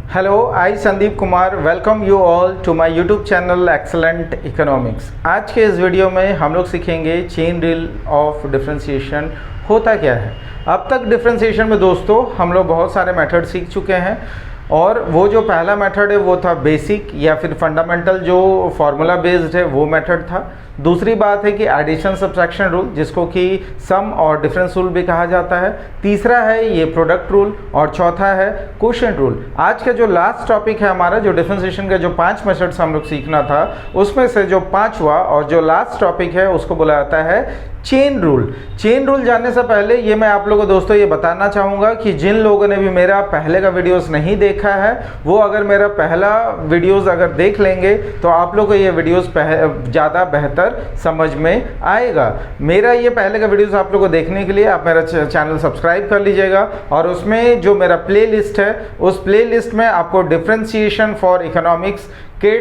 Hello, I Sandeep Kumar welcome you all to my YouTube channel excellent economics. आज के इस video में हम लोग सीखेंगे चेन रूल ऑफ डिफरेंशिएशन होता क्या है। अब तक डिफरेंशिएशन में दोस्तों हम लोग बहुत सारे मेथड सीख चुके हैं और वो जो पहला मेथड है वो था बेसिक या फिर फंडामेंटल, जो फॉर्मूला बेस्ड है वो मेथड था। दूसरी बात है कि एडिशन सब्ट्रैक्शन रूल, जिसको कि सम और डिफरेंस रूल भी कहा जाता है। तीसरा है ये प्रोडक्ट रूल और चौथा है क्वोशिएंट रूल। आज का जो लास्ट टॉपिक है हमारा, जो डिफरेंशिएशन का जो 5 मेथड्स हम लोग सीखना था, उसमें से जो 5वां और जो लास्ट टॉपिक है उसको बोला जाता है चेन रूल। चेन रूल जानने से पहले ये मैं आप लोगों को दोस्तों ये बताना चाहूँगा कि जिन लोगों ने भी मेरा पहले का वीडियोस नहीं देखा है, वो अगर मेरा पहला वीडियोस अगर देख लेंगे तो आप लोगों को ये वीडियोस ज़्यादा बेहतर समझ में आएगा। मेरा ये पहले का वीडियोस आप लोगों को देखने के लिए आप मेरा चैनल सब्सक्राइब कर लीजिएगा और उसमें जो मेरा प्ले लिस्ट है उस प्ले लिस्ट में आपको डिफरेंशिएशन फॉर इकोनॉमिक्स के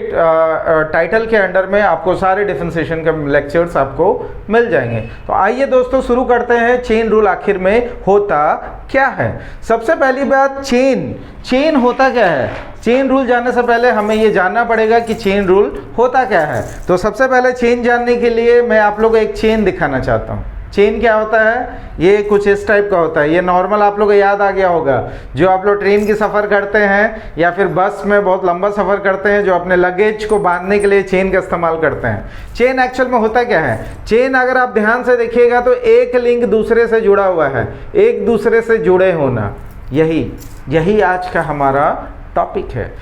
टाइटल के अंडर में आपको सारे डिफरेंशिएशन के लेक्चर्स आपको मिल जाएंगे। तो आइए दोस्तों शुरू करते हैं। चेन रूल आखिर में होता क्या है। सबसे पहली बात, चेन होता क्या है। चेन रूल जानने से पहले हमें ये जानना पड़ेगा कि चेन रूल होता क्या है। तो सबसे पहले चेन जानने के लिए मैं आप लोगों को एक चेन दिखाना चाहता हूँ। चेन क्या होता है, ये कुछ इस टाइप का होता है। ये नॉर्मल आप लोगों को याद आ गया होगा, जो आप लोग ट्रेन की सफ़र करते हैं या फिर बस में बहुत लंबा सफ़र करते हैं, जो अपने लगेज को बांधने के लिए चेन का इस्तेमाल करते हैं। चेन एक्चुअल में होता क्या है। चेन अगर आप ध्यान से देखिएगा तो एक लिंक दूसरे से जुड़ा हुआ है, एक दूसरे से जुड़े होना, यही आज का हमारा टॉपिक है।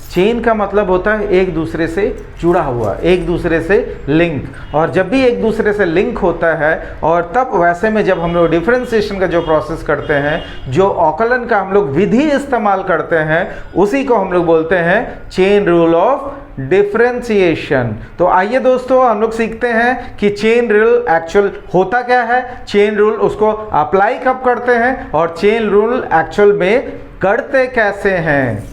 चेन का मतलब होता है एक दूसरे से जुड़ा हुआ, एक दूसरे से लिंक। और जब भी एक दूसरे से लिंक होता है और तब वैसे में जब हम लोग डिफरेंशिएशन का जो प्रोसेस करते हैं, जो आकलन का हम लोग विधि इस्तेमाल करते हैं, उसी को हम लोग बोलते हैं चेन रूल ऑफ डिफरेंशिएशन। तो आइए दोस्तों हम लोग सीखते हैं कि चेन रूल एक्चुअल होता क्या है, चेन रूल उसको अप्लाई कब करते हैं और चेन रूल एक्चुअल में करते कैसे हैं।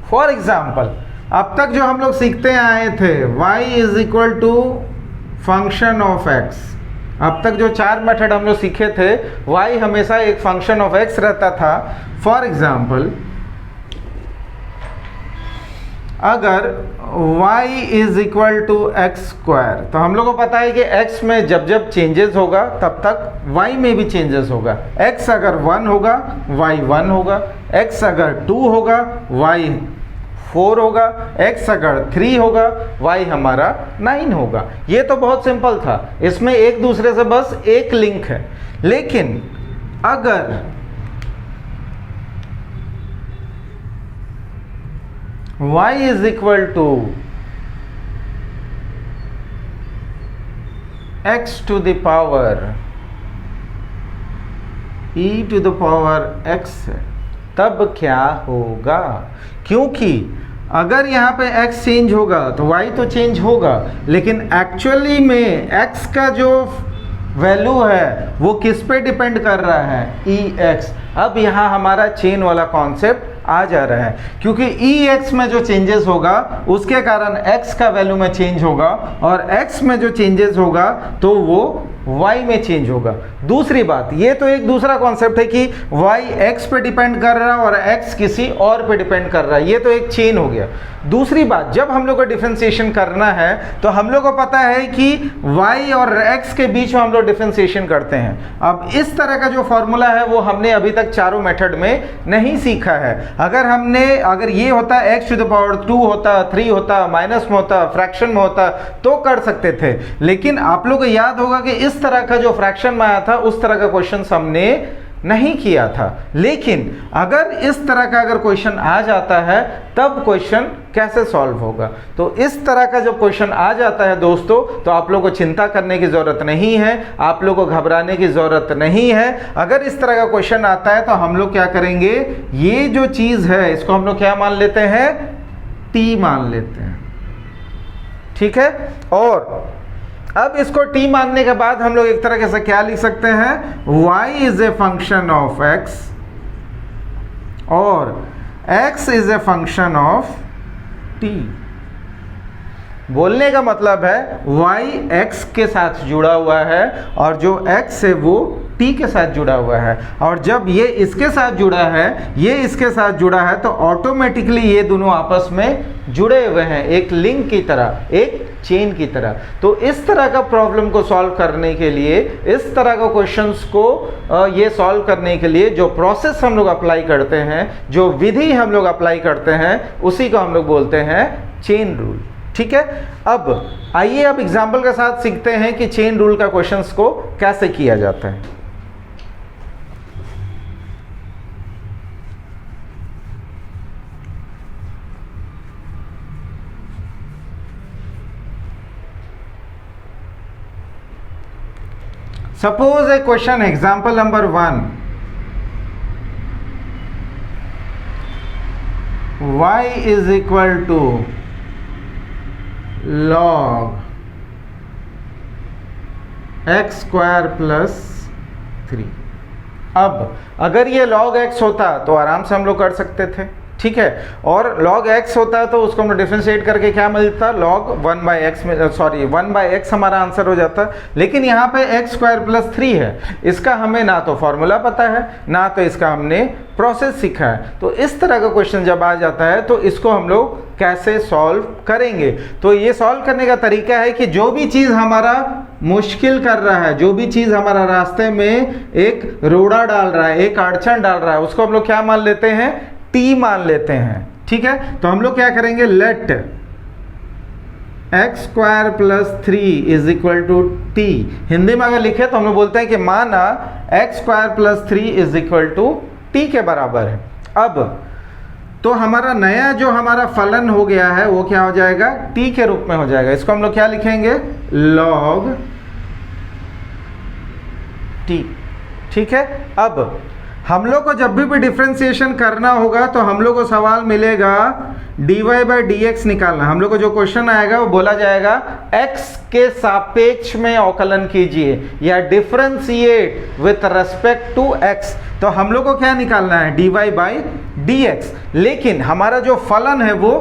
फॉर एग्जाम्पल, अब तक जो हम लोग सीखते आए थे y is equal to function of x। अब तक जो 4 मेथड हम लोग सीखे थे, y हमेशा एक फंक्शन ऑफ x रहता था। फॉर एग्जाम्पल, अगर y is equal to x square, तो हम लोग को पता है कि x में जब जब चेंजेस होगा तब तक y में भी चेंजेस होगा। x अगर 1 होगा y 1 होगा, x अगर 2 होगा y 4 होगा, x अगर 3 होगा y हमारा 9 होगा। ये तो बहुत सिंपल था, इसमें एक दूसरे से बस एक लिंक है। लेकिन अगर y is equal to x to the power e to the power x है, तब क्या होगा। क्योंकि अगर यहाँ पे x चेंज होगा तो y तो चेंज होगा, लेकिन एक्चुअली में x का जो वैल्यू है वो किस पे डिपेंड कर रहा है, ex। अब यहाँ हमारा चेन वाला कॉन्सेप्ट आ जा रहा है, क्योंकि ex में जो चेंजेस होगा उसके कारण x का वैल्यू में चेंज होगा और x में जो चेंजेस होगा तो वो y में चेंज होगा। दूसरी बात, ये तो एक दूसरा कॉन्सेप्ट है कि y x पे डिपेंड कर रहा है और x किसी और पे डिपेंड कर रहा है, ये तो एक चेन हो गया। दूसरी बात, जब हम लोग को डिफरेंशिएशन करना है तो हम लोग को पता है कि y और x के बीच में हम लोग डिफरेंशिएशन करते हैं। अब इस तरह का जो फॉर्मूला है वो हमने अभी तक चारों मेथड में नहीं सीखा है। अगर ये होता x टू द पावर 2 होता, 3 होता, माइनस में होता, फ्रैक्शन में होता तो कर सकते थे। लेकिन आप लोग को याद होगा कि इस तरह का जो फ्रैक्शन में आया था उस तरह का क्वेश्चन हमने नहीं किया था। लेकिन अगर इस तरह का अगर क्वेश्चन आ जाता है तब क्वेश्चन कैसे सॉल्व होगा। तो इस तरह का जब क्वेश्चन आ जाता है दोस्तों, तो आप लोगों को चिंता करने की ज़रूरत नहीं है, आप लोगों को घबराने की ज़रूरत नहीं है। अगर इस तरह का क्वेश्चन आता है तो हम लोग क्या करेंगे, ये जो चीज़ है इसको हम लोग क्या मान लेते हैं, t मान लेते हैं, ठीक है। और अब इसको t मानने के बाद हम लोग एक तरह से क्या लिख सकते हैं, y is a function of x और x is a function of t। बोलने का मतलब है y x के साथ जुड़ा हुआ है और जो x है वो t के साथ जुड़ा हुआ है, और जब ये इसके साथ जुड़ा है, ये इसके साथ जुड़ा है, तो ऑटोमेटिकली ये दोनों आपस में जुड़े हुए हैं, एक लिंक की तरह, एक चेन की तरह। तो इस तरह का प्रॉब्लम को सॉल्व करने के लिए, इस तरह का क्वेश्चंस को ये सॉल्व करने के लिए जो प्रोसेस हम लोग अप्लाई करते हैं, जो विधि हम लोग अप्लाई करते हैं, उसी को हम लोग बोलते हैं चेन रूल। ठीक है, अब आइए अब एग्जाम्पल के साथ सीखते हैं कि चेन रूल का क्वेश्चंस को कैसे किया जाता है। Suppose a question, example number 1, y is equal to log x square plus 3। अब अगर ये log x होता तो आराम से हम लोग कर सकते थे, ठीक है, और log x होता है तो उसको हम डिफरेंशिएट करके क्या मिलता, log 1/x में, सॉरी 1/x हमारा आंसर हो जाता। लेकिन यहाँ पे x स्क्वायर प्लस 3 है, इसका हमें ना तो फॉर्मूला पता है, ना तो इसका हमने प्रोसेस सीखा है। तो इस तरह का क्वेश्चन जब आ जाता है तो इसको हम लोग कैसे सॉल्व करेंगे। तो ये सॉल्व करने का तरीका है कि जो भी चीज़ हमारा मुश्किल कर रहा है, जो भी चीज़ हमारा रास्ते में एक रोड़ा डाल रहा है, एक अड़चन डाल रहा है, उसको हम लोग क्या मान लेते हैं, टी मान लेते हैं। ठीक है, तो हम लोग क्या करेंगे, let x square plus 3 is equal to t. Hindi में अगर लिखे तो हम लोग बोलते हैं कि माना x square plus 3 is equal to t के बराबर है। अब तो हमारा नया जो हमारा फलन हो गया है वो क्या हो जाएगा, टी के रूप में हो जाएगा। इसको हम लोग क्या लिखेंगे, लॉग टी। ठीक है, अब हम लोग को जब भी डिफरेंशिएशन करना होगा तो हम लोग को सवाल मिलेगा dy बाई डी एक्स निकालना। हम लोग को जो क्वेश्चन आएगा वो बोला जाएगा x के सापेक्ष में अवकलन कीजिए या differentiate with respect to x। तो हम लोग को क्या निकालना है, dy बाई डी एक्स। लेकिन हमारा जो फलन है वो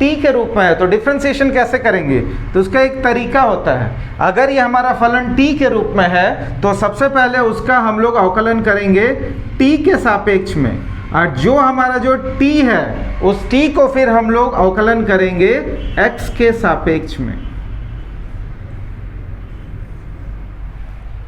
t के रूप में है, तो डिफरेंशिएशन कैसे करेंगे, तो उसका एक तरीका होता है। अगर ये हमारा फलन t के रूप में है तो सबसे पहले उसका हम लोग अवकलन करेंगे t के सापेक्ष में, और जो हमारा जो t है उस t को फिर हम लोग अवकलन करेंगे x के सापेक्ष में।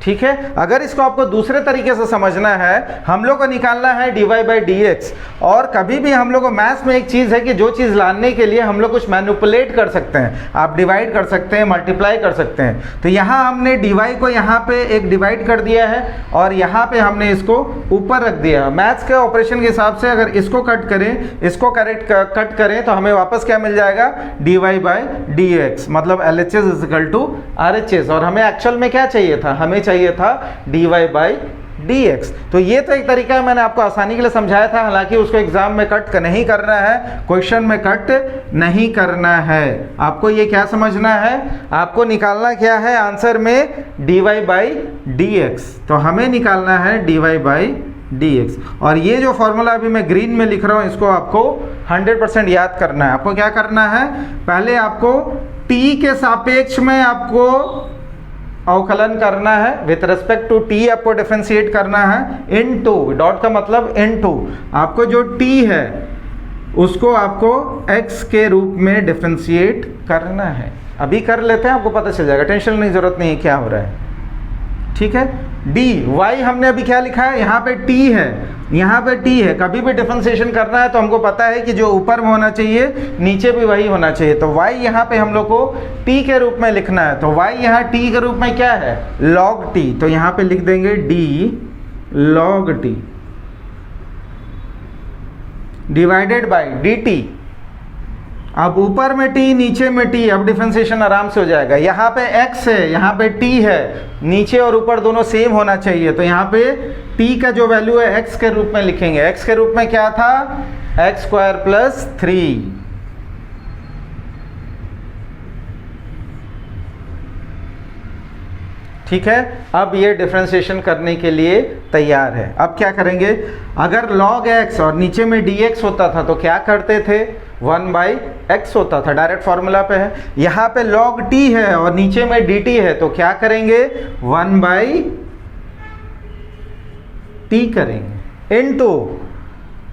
ठीक है, अगर इसको आपको दूसरे तरीके से समझना है, हम लोग को निकालना है dy बाई डी एक्स। और कभी भी हम लोग को मैथ्स में एक चीज़ है कि जो चीज़ लाने के लिए हम लोग कुछ मैनिपुलेट कर सकते हैं, आप डिवाइड कर सकते हैं, मल्टीप्लाई कर सकते हैं। तो यहाँ हमने dy को यहाँ पे एक डिवाइड कर दिया है और यहाँ पे हमने इसको ऊपर रख दिया। मैथ्स के ऑपरेशन के हिसाब से अगर इसको कट करें, इसको कट करें तो हमें वापस क्या मिल जाएगा, dy बाई डी एक्स, मतलब LHS is equal to RHS। और हमें एक्चुअल में क्या चाहिए था, हमें चाहिए था dy बाई डी एक्स। तो ये तो एक तरीका है, मैंने आपको आसानी के लिए समझाया था, हालांकि उसको एग्जाम में कट नहीं करना है, क्वेश्चन में कट नहीं करना है। आपको ये क्या समझना है, आपको निकालना क्या है आंसर में, dy बाई डी एक्स। तो हमें निकालना है dy बाई डी एक्स। और ये जो फॉर्मूला अभी मैं ग्रीन में लिख रहा हूँ इसको आपको 100% याद करना है। आपको क्या करना है, पहले आपको t के सापेक्ष में आपको अवकलन करना है, विथ रेस्पेक्ट टू t आपको डिफरेंशिएट करना है, इन टू, डॉट का मतलब इन टू, आपको जो t है उसको आपको x के रूप में डिफरेंशिएट करना है। अभी कर लेते हैं, आपको पता चल जाएगा, टेंशन लेने की जरूरत नहीं है क्या हो रहा है। ठीक है, y हमने अभी क्या लिखा है, यहाँ पे t है, यहाँ पे t है। कभी भी डिफरेंशिएशन करना है तो हमको पता है कि जो ऊपर में होना चाहिए नीचे भी वही होना चाहिए। तो y यहाँ पे हम लोग को t के रूप में लिखना है। तो y यहाँ t के रूप में क्या है, log t। तो यहाँ पे लिख देंगे d log t divided by dt। अब ऊपर में t नीचे में t, अब डिफरेंशिएशन आराम से हो जाएगा। यहाँ पे x है, यहाँ पे t है, नीचे और ऊपर दोनों सेम होना चाहिए। तो यहाँ पे t का जो वैल्यू है x के रूप में लिखेंगे। x के रूप में क्या था, एक्स स्क्वायर प्लस 3। ठीक है, अब ये डिफरेंशिएशन करने के लिए तैयार है। अब क्या करेंगे, अगर log x और नीचे में dx होता था तो क्या करते थे, 1/x होता था, डायरेक्ट फॉर्मूला पे है। यहाँ पे log t है और नीचे में dt है तो क्या करेंगे, 1/t टी करेंगे इनटू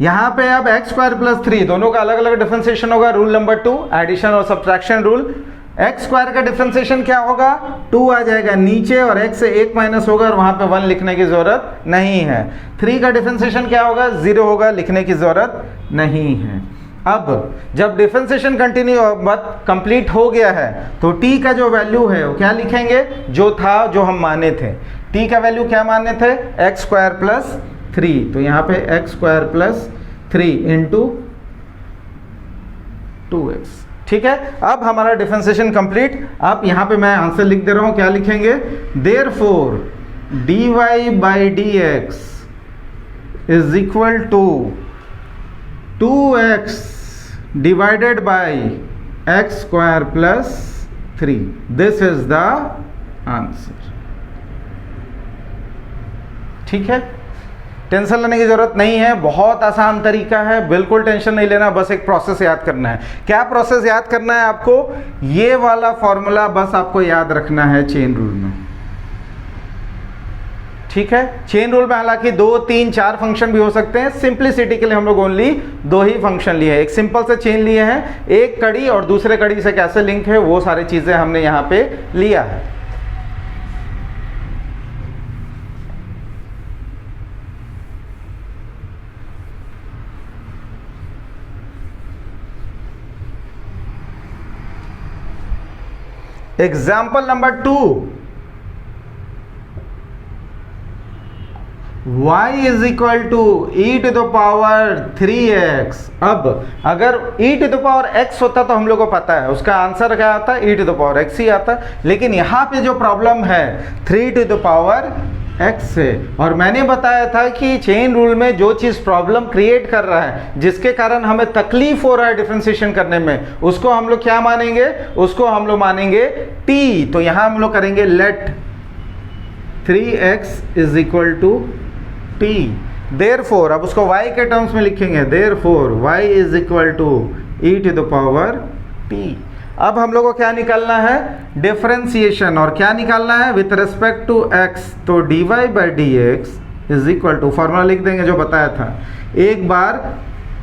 यहाँ पे अब एक्स स्क्वायर प्लस 3, दोनों का अलग अलग डिफरेंशिएशन होगा। रूल नंबर 2, एडिशन और सब्ट्रैक्शन रूल। एक्स स्क्वायर का डिफरेंशिएशन क्या होगा, 2 आ जाएगा नीचे और x से 1 माइनस होगा और वहाँ पे 1 लिखने की ज़रूरत नहीं है। 3 का डिफरेंशिएशन क्या होगा, 0 होगा, लिखने की ज़रूरत नहीं है। अब जब डिफरेंशिएशन कंप्लीट हो गया है तो t का जो वैल्यू है वो क्या लिखेंगे, जो था, जो हम माने थे। t का वैल्यू क्या माने थे, एक्स स्क्वायर प्लस 3, तो यहाँ पे x square plus 3 into 2x। ठीक है, अब हमारा डिफरेंशिएशन कंप्लीट। अब यहाँ पे मैं आंसर लिख दे रहा हूँ, क्या लिखेंगे, therefore dy by dx is equal to 2x divided by x square plus 3। This is the answer. ठीक है, टेंशन लेने की जरूरत नहीं है, बहुत आसान तरीका है, बिल्कुल टेंशन नहीं लेना, बस एक प्रोसेस याद करना है। क्या प्रोसेस याद करना है आपको, ये वाला फॉर्मूला बस आपको याद रखना है चेन रूल में। ठीक है, चेन रूल में हालांकि 2, 3, 4 फंक्शन भी हो सकते हैं, सिंप्लिसिटी के लिए हम लोग ओनली 2 ही फंक्शन लिए हैं। एक सिंपल से चेन लिए हैं, एक कड़ी और दूसरे कड़ी से कैसे लिंक है वो सारी चीजें हमने यहाँ पे लिया है। Example number 2, y is equal to e to the power 3x। अब अगर e to the power x होता तो हम लोग को पता है उसका आंसर क्या आता है, e to the power x ही आता, लेकिन यहाँ पे जो प्रॉब्लम है 3 टू द पावर x है। और मैंने बताया था कि चेन रूल में जो चीज़ प्रॉब्लम क्रिएट कर रहा है, जिसके कारण हमें तकलीफ हो रहा है डिफरेंशिएशन करने में, उसको हम लोग क्या मानेंगे, उसको हम लोग मानेंगे t। तो यहाँ हम लोग करेंगे let 3x is equal to t। Therefore, अब उसको y के टर्म्स में लिखेंगे, therefore y is equal to e to the power t। अब हम लोग को क्या निकालना है, डिफरेंशिएशन, और क्या निकालना है विथ रिस्पेक्ट टू x। तो dy by d x is equal to, formula लिख देंगे जो बताया था, एक बार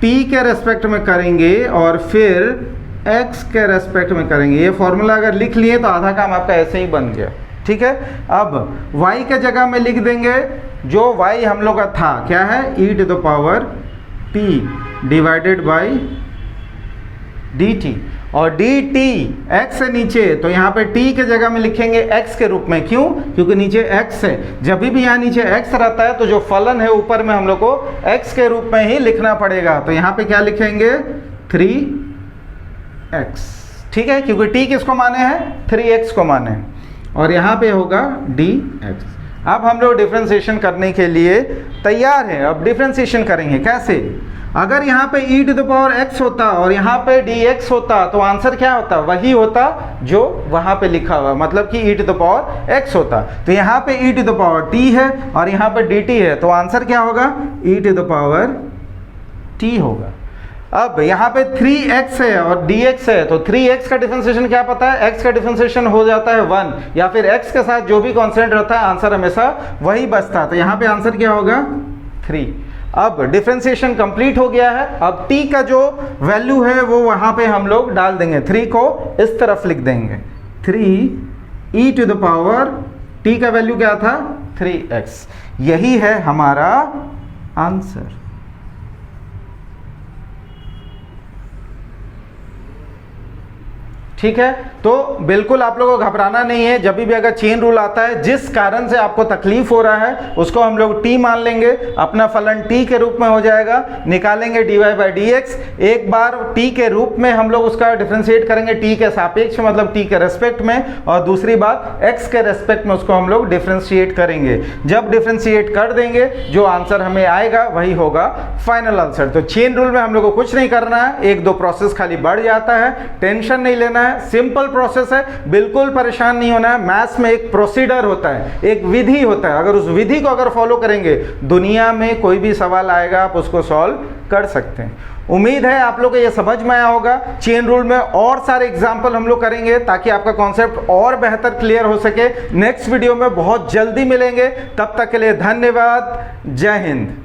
t के रेस्पेक्ट में करेंगे और फिर x के रेस्पेक्ट में करेंगे। ये फॉर्मूला अगर लिख लिए तो आधा काम आपका ऐसे ही बन गया। ठीक है, अब y के जगह में लिख देंगे जो y हम लोग का था, क्या है, e to the power t divided by dt। और dt x से नीचे, तो यहाँ पे t के जगह में लिखेंगे x के रूप में। क्यों, क्योंकि नीचे x है, जब भी यहाँ नीचे x रहता है तो जो फलन है ऊपर में हम लोग को x के रूप में ही लिखना पड़ेगा। तो यहाँ पे क्या लिखेंगे, 3x। ठीक है, क्योंकि t किसको माने हैं, 3x को माने हैं, और यहाँ पे होगा dx। अब हम लोग डिफरेंशिएशन करने के लिए तैयार हैं। अब डिफरेंशिएशन करेंगे कैसे, अगर यहाँ पे e to the power x होता और यहाँ पे dx होता तो आंसर क्या होता, वही होता जो वहाँ पे लिखा हुआ, मतलब कि e to the power x होता। तो यहाँ पे e to the power t है और यहाँ पे dt है, तो आंसर क्या होगा, e to the power t होगा। अब यहाँ पे 3x है और dx है, तो 3x का डिफरेंशिएशन क्या पता है, x का डिफरेंशिएशन हो जाता है 1, या फिर x के साथ जो भी कांस्टेंट रहता है आंसर हमेशा वही बचता है। तो यहाँ पे आंसर क्या होगा, 3। अब डिफरेंशिएशन कंप्लीट हो गया है। अब t का जो वैल्यू है वो वहाँ पे हम लोग डाल देंगे, 3 को इस तरफ लिख देंगे, 3 e to the power t का वैल्यू क्या था, 3x। यही है हमारा आंसर। ठीक है, तो बिल्कुल आप लोगों को घबराना नहीं है। जब भी अगर चेन रूल आता है, जिस कारण से आपको तकलीफ हो रहा है उसको हम लोग t मान लेंगे, अपना फलन t के रूप में हो जाएगा, निकालेंगे dy बाई dx। एक बार t के रूप में हम लोग उसका डिफरेंशिएट करेंगे t के सापेक्ष, मतलब t के रेस्पेक्ट में, और दूसरी बात x के रेस्पेक्ट में उसको हम लोग डिफरेंशिएट करेंगे। जब डिफरेंशिएट कर देंगे जो आंसर हमें आएगा वही होगा फाइनल आंसर। तो चेन रूल में हम लोग को कुछ नहीं करना है, 1-2 प्रोसेस खाली बढ़ जाता है, टेंशन नहीं लेना है, सिंपल प्रोसेस है, बिल्कुल परेशान नहीं होना है। मैथ्स में एक प्रोसीडर होता है, एक विधि होता है, अगर उस विधि को अगर फॉलो करेंगे, दुनिया में कोई भी सवाल आएगा आप उसको सॉल्व कर सकते हैं। उम्मीद है आप लोग को ये समझ में आया होगा। चेन रूल में और सारे एग्जाम्पल हम लोग करेंगे ताकि आपका कॉन्सेप्ट और बेहतर क्लियर हो सके। नेक्स्ट वीडियो में बहुत जल्दी मिलेंगे, तब तक के लिए धन्यवाद। जय हिंद।